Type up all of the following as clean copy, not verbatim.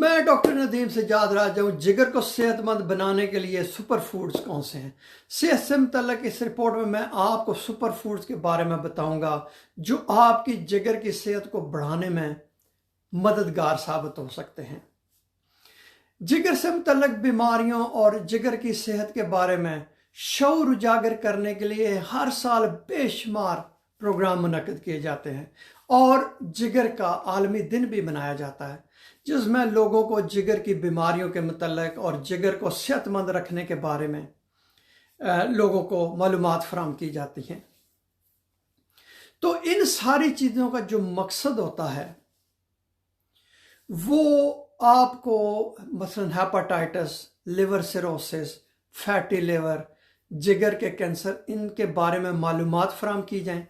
मैं डॉक्टर नदीम सज्जाद राजा हूँ। जिगर को सेहतमंद बनाने के लिए सुपर फूड्स कौन से हैं? सेहत से मुतल्लिक इस रिपोर्ट में मैं आपको सुपर फूड्स के बारे में बताऊंगा जो आपकी जिगर की सेहत को बढ़ाने में मददगार साबित हो सकते हैं। जिगर से मुतल्लिक बीमारियों और जिगर की सेहत के बारे में शऊर उजागर करने के लिए हर साल बेशुमार प्रोग्राम मुनक्किद किए जाते हैं और जिगर का आलमी दिन भी मनाया जाता है, जिसमें लोगों को जिगर की बीमारियों के मुतल्लिक और जिगर को सेहतमंद रखने के बारे में लोगों को मालूमात फराहम की जाती हैं। तो इन सारी चीज़ों का जो मकसद होता है वो आपको मसलन hepatitis, liver cirrhosis, fatty liver, जिगर के कैंसर, इनके बारे में मालूमात फराहम की जाएं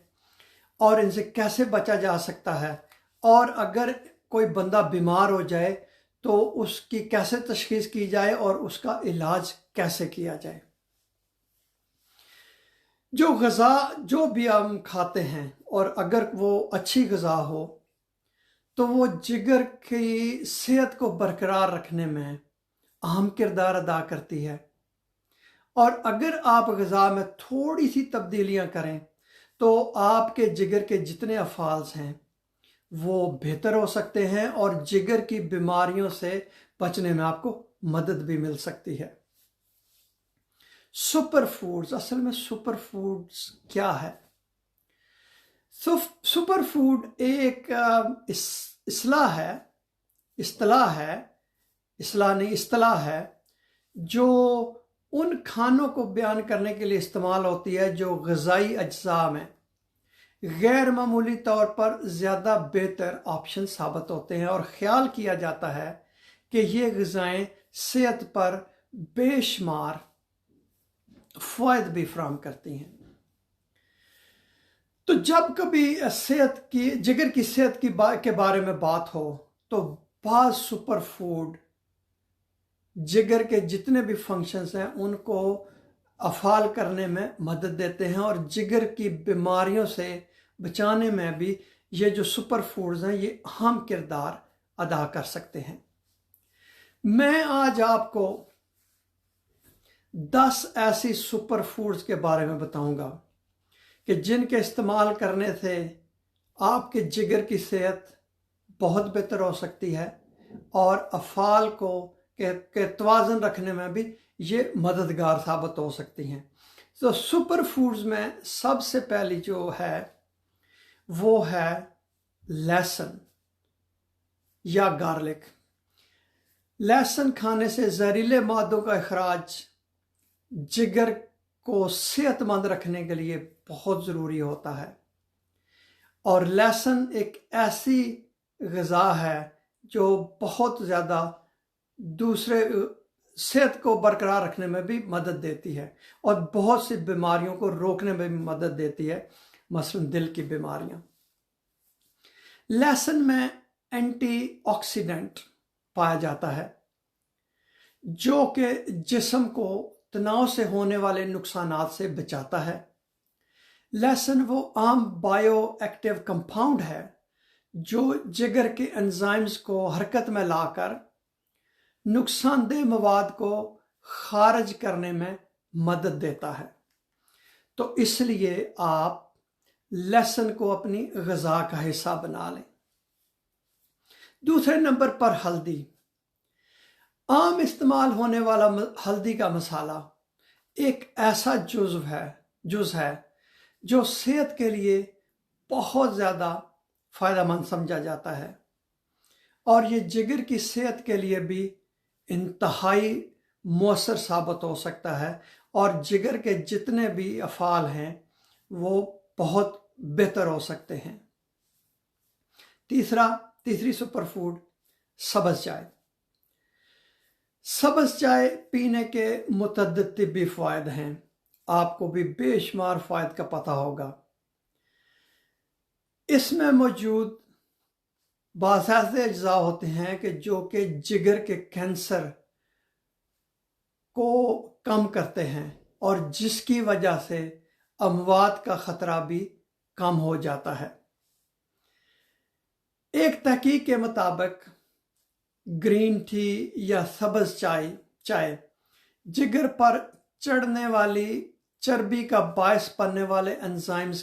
और इनसे कैसे बचा जा सकता है, और अगर कोई बंदा बीमार हो जाए तो उसकी कैसे तशखीस की जाए और उसका इलाज कैसे किया जाए। जो ग़िज़ा जो भी हम खाते हैं और अगर वो अच्छी ग़िज़ा हो तो वो जिगर की सेहत को बरकरार रखने में अहम किरदार अदा करती है, और अगर आप ग़िज़ा में थोड़ी सी तब्दीलियां करें तो आपके जिगर के जितने अफ़ाल्स हैं वो बेहतर हो सकते हैं और जिगर की बीमारियों से बचने में आपको मदद भी मिल सकती है। सुपर फूड्स, असल में सुपर फूड्स क्या है? सुपर फूड एक इस्तिलाह है जो उन खानों को बयान करने के लिए इस्तेमाल होती है जो ग़िज़ाई अज्जा में गैर मामूली तौर पर ज़्यादा बेहतर ऑप्शन साबित होते हैं, और ख्याल किया जाता है कि ये ग़िज़ाएँ सेहत पर बेशुमार फ़ायदे भी फराहम करती हैं। तो जब कभी जिगर की सेहत के बारे में बात हो तो बाज़ सुपर फूड जिगर के जितने भी फंक्शंस हैं उनको अफाल करने में मदद देते हैं और जिगर की बीमारियों से बचाने में भी ये जो सुपर फूड्स हैं ये अहम किरदार अदा कर सकते हैं। मैं आज आपको 10 ऐसी सुपर फूड्स के बारे में बताऊंगा कि जिनके इस्तेमाल करने से आपके जिगर की सेहत बहुत बेहतर हो सकती है और अफ़ाल के तवाज़ुन रखने में भी ये मददगार साबित हो सकती हैं। तो सुपर फूड्स में सबसे पहली जो है वो है लहसुन या गार्लिक। लहसुन खाने से जहरीले मादों का इखराज जिगर को सेहतमंद रखने के लिए बहुत ज़रूरी होता है, और लहसुन एक ऐसी ग़िज़ा है जो बहुत ज़्यादा दूसरे सेहत को बरकरार रखने में भी मदद देती है और बहुत सी बीमारियों को रोकने में भी मदद देती है, मसलन दिल की बीमारियां। लहसुन में एंटीऑक्सीडेंट पाया जाता है जो कि जिस्म को तनाव से होने वाले नुकसानात से बचाता है। लहसुन वो आम बायो एक्टिव कंपाउंड है जो जिगर के एंजाइम्स को हरकत में लाकर नुकसानदेह मवाद को खारिज करने में मदद देता है। तो इसलिए आप लहसुन को अपनी ग़िज़ा का हिस्सा बना लें। दूसरे नंबर पर हल्दी। आम इस्तेमाल होने वाला हल्दी का मसाला एक ऐसा जुज़ है जो सेहत के लिए बहुत ज़्यादा फ़ायदेमंद समझा जाता है और ये जिगर की सेहत के लिए भी इंतहाई मौसर साबित हो सकता है और जिगर के जितने भी अफ़ाल हैं वो बहुत बेहतर हो सकते हैं। तीसरी सुपर फूड सब्ज़ चाय। सब्ज़ चाय पीने के मुतअद्दिद तिब्बी फ़ायदे हैं, आपको भी बेशुमार फ़ायदे का पता होगा। इसमें मौजूद बाज़ ऐसे अज्जा होते हैं कि जो कि जिगर के कैंसर को कम करते हैं और जिसकी वजह से अमवात का ख़तरा भी कम हो जाता है। एक तहकीक के मुताबिक ग्रीन टी या सब्ज चाय जिगर पर चढ़ने वाली चर्बी का बायस बनने वाले एंजाइम्स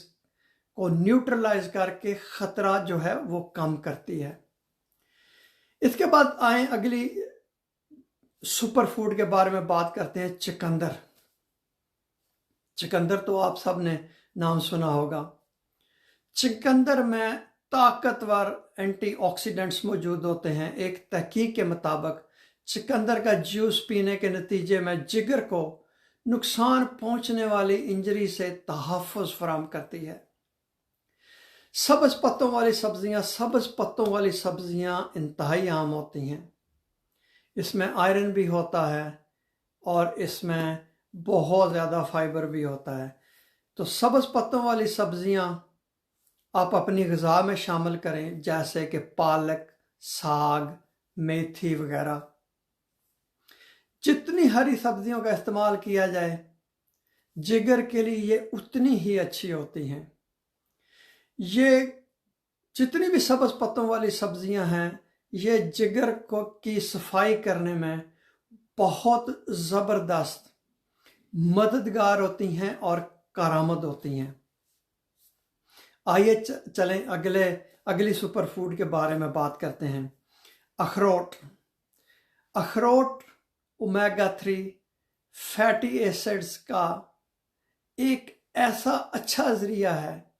को न्यूट्रलाइज करके खतरा जो है वो कम करती है। इसके बाद आए अगली सुपर फूड के बारे में बात करते हैं, चुकंदर। चुकंदर तो आप सब ने नाम सुना होगा। चुकंदर में ताकतवर एंटीऑक्सीडेंट्स मौजूद होते हैं। एक तहकीक के मुताबिक चुकंदर का जूस पीने के नतीजे में जिगर को नुकसान पहुंचने वाली इंजरी से तहफ़्फ़ुज़ फराहम करती है। सब्ज़ पत्तों वाली सब्जियां इंतहाई आम होती हैं। इसमें आयरन भी होता है और इसमें बहुत ज़्यादा फाइबर भी होता है। तो सब्ज़ पत्तों वाली सब्जियां आप अपनी ग़िज़ा में शामिल करें, जैसे कि पालक, साग, मेथी वगैरह। जितनी हरी सब्जियों का इस्तेमाल किया जाए जिगर के लिए ये उतनी ही अच्छी होती हैं। ये जितनी भी सब्ज़ पत्तों वाली सब्जियां हैं ये जिगर को की सफाई करने में बहुत ज़बरदस्त मददगार होती हैं और कारामद होती हैं। आइए चलें अगली सुपर फूड के बारे में बात करते हैं, अखरोट। अखरोट ओमेगा 3 फैटी एसिड्स का एक ऐसा अच्छा ज़रिया है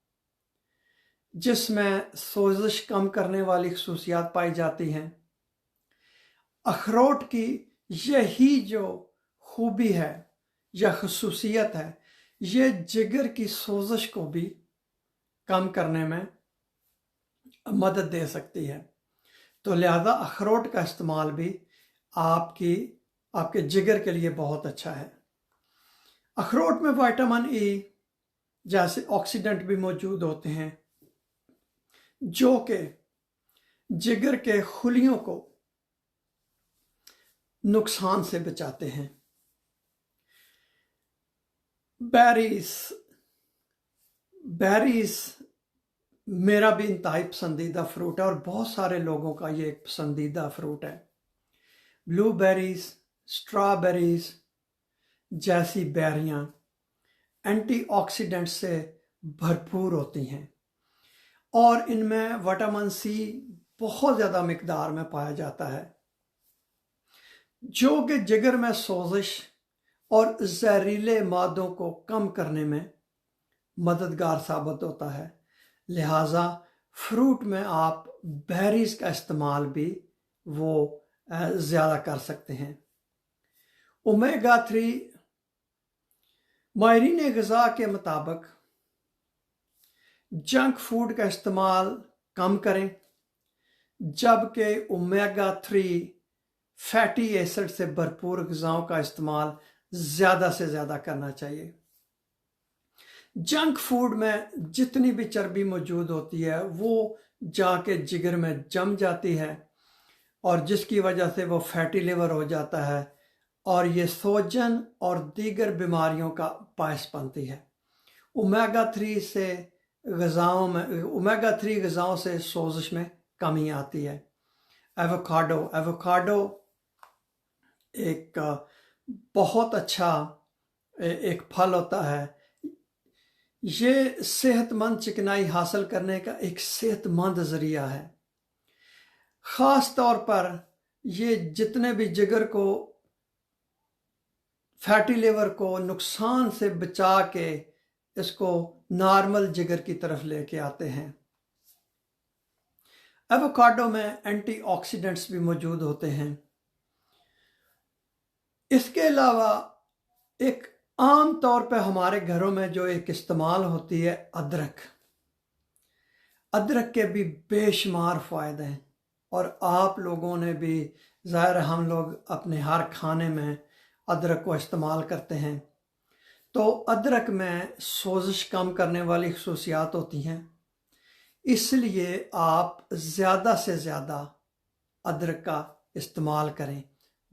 जिसमें सोजिश कम करने वाली खसूसियात पाई जाती हैं। अखरोट की यही जो खूबी है या खसूसियत है, ये जिगर की सोजिश को भी कम करने में मदद दे सकती है। तो लिहाजा अखरोट का इस्तेमाल भी आपके जिगर के लिए बहुत अच्छा है। अखरोट में विटामिन ई जैसे ऑक्सीडेंट भी मौजूद होते हैं जो कि जिगर के खुलियों को नुकसान से बचाते हैं। बेरीज मेरा भी इंतहाई पसंदीदा फ्रूट है और बहुत सारे लोगों का ये एक पसंदीदा फ्रूट है। ब्लूबेरीज, स्ट्रॉबेरीज जैसी बेरियां एंटीऑक्सीडेंट से भरपूर होती हैं और इनमें विटामिन सी बहुत ज़्यादा मिकदार में पाया जाता है जो कि जिगर में सोजिश और जहरीले मादों को कम करने में मददगार साबित होता है। लिहाजा फ्रूट में आप बेरीज का इस्तेमाल भी वो ज़्यादा कर सकते हैं। ओमेगा 3 माहिरीन ग़िज़ा के मुताबिक जंक फूड का इस्तेमाल कम करें, जबकि ओमेगा 3 फैटी एसिड से भरपूर ग़िज़ाओं का इस्तेमाल ज़्यादा से ज़्यादा करना चाहिए। जंक फूड में जितनी भी चर्बी मौजूद होती है वो जाके जिगर में जम जाती है और जिसकी वजह से वो फैटी लिवर हो जाता है और ये सोजन और दीगर बीमारियों का बायस बनती है। ओमेगा 3 ग़िज़ाओं से सोजिश में कमी आती है। एवोकाडो एक बहुत अच्छा एक फल होता है। ये सेहतमंद चिकनाई हासिल करने का एक सेहतमंद ज़रिया है। ख़ास तौर पर ये जितने भी जिगर को फैटी लिवर को नुकसान से बचा के इसको नॉर्मल जिगर की तरफ लेके आते हैं। एवोकाडो में एंटीऑक्सीडेंट्स भी मौजूद होते हैं। इसके अलावा एक आम तौर पे हमारे घरों में जो एक इस्तेमाल होती है अदरक के भी बेशुमार फ़ायदे हैं और आप लोगों ने भी ज़ाहिर हम लोग अपने हर खाने में अदरक को इस्तेमाल करते हैं। तो अदरक में सोजिश कम करने वाली खसूसियात होती हैं, इसलिए आप ज़्यादा से ज़्यादा अदरक का इस्तेमाल करें।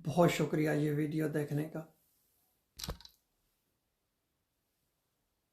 बहुत शुक्रिया ये वीडियो देखने का।